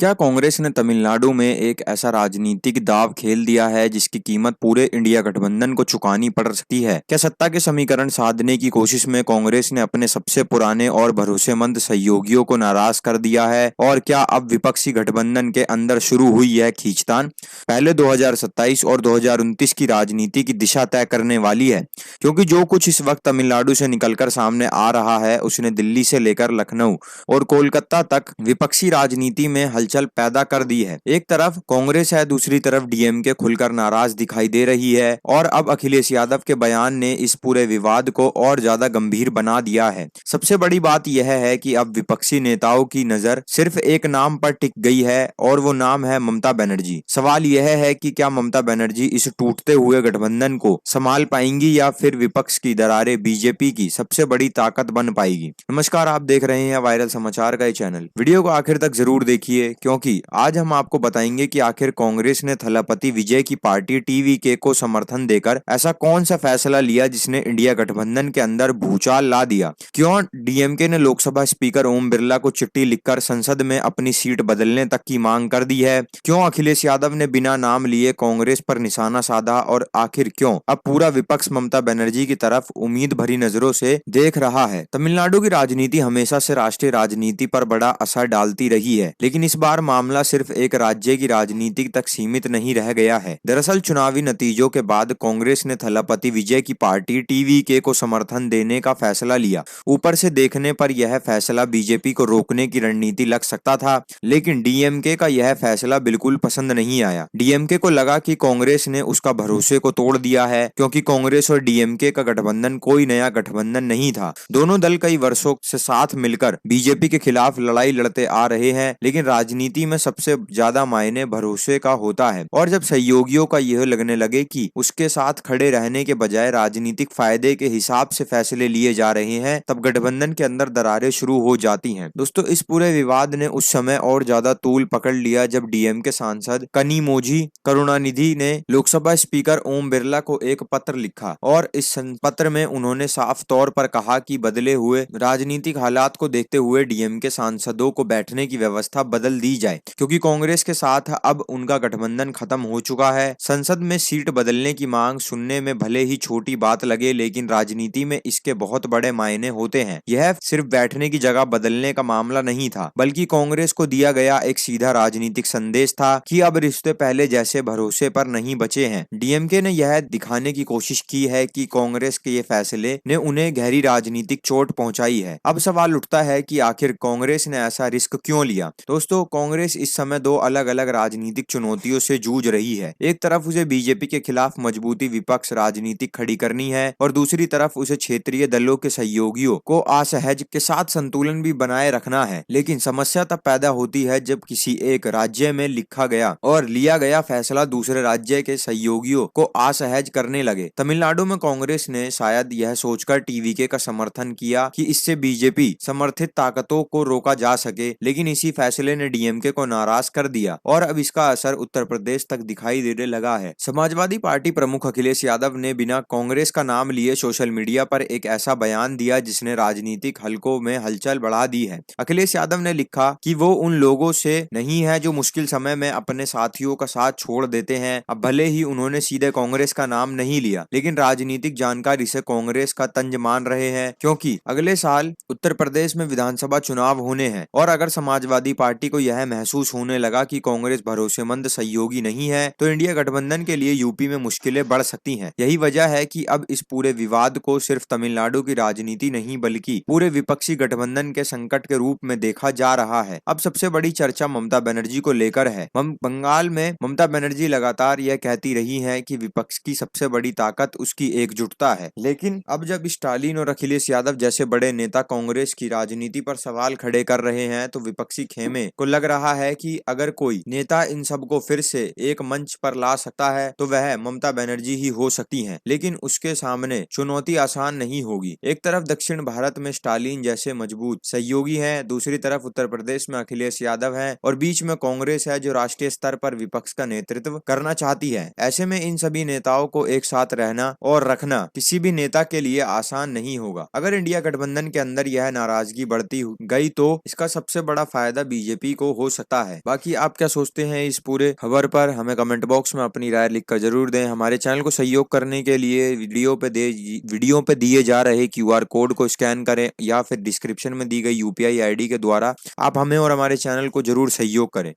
क्या कांग्रेस ने तमिलनाडु में एक ऐसा राजनीतिक दांव खेल दिया है जिसकी कीमत पूरे इंडिया गठबंधन को चुकानी पड़ सकती है? क्या सत्ता के समीकरण साधने की कोशिश में कांग्रेस ने अपने सबसे पुराने और भरोसेमंद सहयोगियों को नाराज कर दिया है? और क्या अब विपक्षी गठबंधन के अंदर शुरू हुई है खींचतान? पहले 2027 और 2029 की राजनीति की दिशा तय करने वाली है, क्योंकि जो कुछ इस वक्त तमिलनाडु से निकलकर सामने आ रहा है उसने दिल्ली से लेकर लखनऊ और कोलकाता तक विपक्षी राजनीति में हलचल पैदा कर दी है। एक तरफ कांग्रेस है, दूसरी तरफ डीएमके खुलकर नाराज दिखाई दे रही है और अब अखिलेश यादव के बयान ने इस पूरे विवाद को और ज्यादा गंभीर बना दिया है। सबसे बड़ी बात यह है कि अब विपक्षी नेताओं की नजर सिर्फ एक नाम पर टिक गई है और वो नाम है ममता बनर्जी। सवाल यह है कि क्या ममता बनर्जी इस टूटते हुए गठबंधन को संभाल पाएंगी या फिर विपक्ष की दरारें बीजेपी की सबसे बड़ी ताकत बन पाएगी। नमस्कार, आप देख रहे हैं वायरल समाचार का ये चैनल। वीडियो को आखिर तक जरूर देखिए, क्योंकि आज हम आपको बताएंगे कि आखिर कांग्रेस ने थलापति विजय की पार्टी टीवीके को समर्थन देकर ऐसा कौन सा फैसला लिया जिसने इंडिया गठबंधन के अंदर भूचाल ला दिया। क्यों डीएमके ने लोकसभा स्पीकर ओम बिरला को चिट्ठी लिखकर संसद में अपनी सीट बदलने तक की मांग कर दी है। क्यों अखिलेश यादव ने बिना नाम लिए कांग्रेस पर निशाना साधा और आखिर क्यों अब पूरा विपक्ष ममता बनर्जी की तरफ उम्मीद भरी नजरों से देख रहा है। तमिलनाडु की राजनीति हमेशा से राष्ट्रीय राजनीति पर बड़ा असर डालती रही है, लेकिन इस बार मामला सिर्फ एक राज्य की राजनीति तक सीमित नहीं रह गया है। दरअसल चुनावी नतीजों के बाद कांग्रेस ने थलापति विजय की पार्टी टीवीके को समर्थन देने का फैसला लिया। ऊपर से देखने पर यह फैसला बीजेपी को रोकने की रणनीति लग सकता था, लेकिन डीएमके का यह फैसला बिल्कुल पसंद नहीं आया। डीएमके को लगा कि कांग्रेस ने उसका भरोसे को तोड़ दिया है, क्योंकि कांग्रेस और डीएमके का गठबंधन कोई नया गठबंधन नहीं था। दोनों दल कई वर्षों से साथ मिलकर बीजेपी के खिलाफ लड़ाई लड़ते आ रहे हैं, लेकिन राजनीति में सबसे ज्यादा मायने भरोसे का होता है। और जब सहयोगियों का यह लगने लगे कि उसके साथ खड़े रहने के बजाय राजनीतिक फायदे के हिसाब से फैसले लिए जा रहे हैं, तब गठबंधन के अंदर दरारें शुरू हो जाती हैं। दोस्तों, इस पूरे विवाद ने उस समय और ज्यादा तूल पकड़ लिया जब डीएमके सांसद कनिमोझी करुणानिधि ने लोकसभा स्पीकर ओम बिरला को एक पत्र लिखा और इस पत्र में उन्होंने साफ तौर पर कहा कि बदले हुए राजनीतिक हालात को देखते हुए डीएमके सांसदों को बैठने की व्यवस्था बदल दी जाए, क्योंकि कांग्रेस के साथ अब उनका गठबंधन खत्म हो चुका है। संसद में सीट बदलने की मांग सुनने में भले ही छोटी बात लगे, लेकिन राजनीति में इसके बहुत बड़े मायने होते हैं। यह सिर्फ बैठने की जगह बदलने का मामला नहीं था, बल्कि कांग्रेस को दिया गया एक सीधा राजनीतिक संदेश था कि अब रिश्ते पहले जैसे भरोसे पर नहीं बचे हैं। डीएमके ने यह दिखाने की कोशिश की है कि कांग्रेस के ये फैसले ने उन्हें गहरी राजनीतिक चोट पहुंचाई है। अब सवाल उठता है कि आखिर कांग्रेस ने ऐसा रिस्क क्यों लिया। दोस्तों, कांग्रेस इस समय दो अलग अलग राजनीतिक चुनौतियों से जूझ रही है। एक तरफ उसे बीजेपी के खिलाफ मजबूती विपक्ष राजनीति खड़ी करनी है और दूसरी तरफ उसे क्षेत्रीय दलों के सहयोगियों को असहज के साथ संतुलन भी बनाए रखना है। लेकिन समस्या तब पैदा होती है जब किसी एक राज्य में लिखा गया और लिया गया फैसला दूसरे राज्य के सहयोगियों को असहज करने लगे। तमिलनाडु में कांग्रेस ने शायद यह सोचकर टीवीके का समर्थन किया कि इससे बीजेपी समर्थित ताकतों को रोका जा सके, लेकिन इसी फैसले ने डीएमके को नाराज कर दिया और अब इसका असर उत्तर प्रदेश तक दिखाई देने लगा है। समाजवादी पार्टी प्रमुख अखिलेश यादव ने बिना कांग्रेस का नाम लिए सोशल मीडिया पर एक ऐसा बयान दिया जिसने राजनीतिक हलकों में हलचल बढ़ा दी है। अखिलेश यादव ने लिखा कि वो उन लोगों से नहीं है जो मुश्किल समय में अपने साथियों का साथ छोड़ देते हैं। अब भले ही उन्होंने सीधे कांग्रेस का नाम नहीं लिया, लेकिन राजनीतिक जानकारी से कांग्रेस का तंज मान रहे हैं, क्योंकि अगले साल उत्तर प्रदेश में विधानसभा चुनाव होने हैं। और अगर समाजवादी पार्टी को यह महसूस होने लगा कि कांग्रेस भरोसेमंद सहयोगी नहीं है, तो इंडिया गठबंधन के लिए यूपी में मुश्किलें बढ़ सकती हैं। यही वजह है कि अब इस पूरे विवाद को सिर्फ तमिलनाडु की राजनीति नहीं बल्कि पूरे विपक्षी गठबंधन के संकट के रूप में देखा जा रहा है। अब सबसे बड़ी चर्चा ममता बनर्जी को लेकर है। बंगाल में ममता बनर्जी लगातार यह कहती रही है कि विपक्ष की सबसे बड़ी ताकत उसकी एकजुटता है, लेकिन अब जब स्टालिन और अखिलेश यादव जैसे बड़े नेता कांग्रेस की राजनीति पर सवाल खड़े कर रहे हैं, तो विपक्षी खेमे को लग रहा है कि अगर कोई नेता इन सबको फिर से एक मंच पर ला सकता है तो वह ममता बनर्जी ही हो सकती हैं, लेकिन उसके सामने चुनौती आसान नहीं होगी। एक तरफ दक्षिण भारत में स्टालिन जैसे मजबूत सहयोगी हैं, दूसरी तरफ उत्तर प्रदेश में अखिलेश यादव हैं और बीच में कांग्रेस है जो राष्ट्रीय स्तर पर विपक्ष का नेतृत्व करना चाहती है। ऐसे में इन सभी नेताओं को एक साथ रहना और रखना किसी भी नेता के लिए आसान नहीं होगा। अगर इंडिया गठबंधन के अंदर यह नाराजगी बढ़ती गई तो इसका सबसे बड़ा फायदा बीजेपी को शो हो सकता है। बाकी आप क्या सोचते हैं इस पूरे खबर पर, हमें कमेंट बॉक्स में अपनी राय लिखकर जरूर दें। हमारे चैनल को सहयोग करने के लिए वीडियो पे दिए जा रहे QR कोड को स्कैन करें या फिर डिस्क्रिप्शन में दी गई UPI ID के द्वारा आप हमें और हमारे चैनल को जरूर सहयोग करें।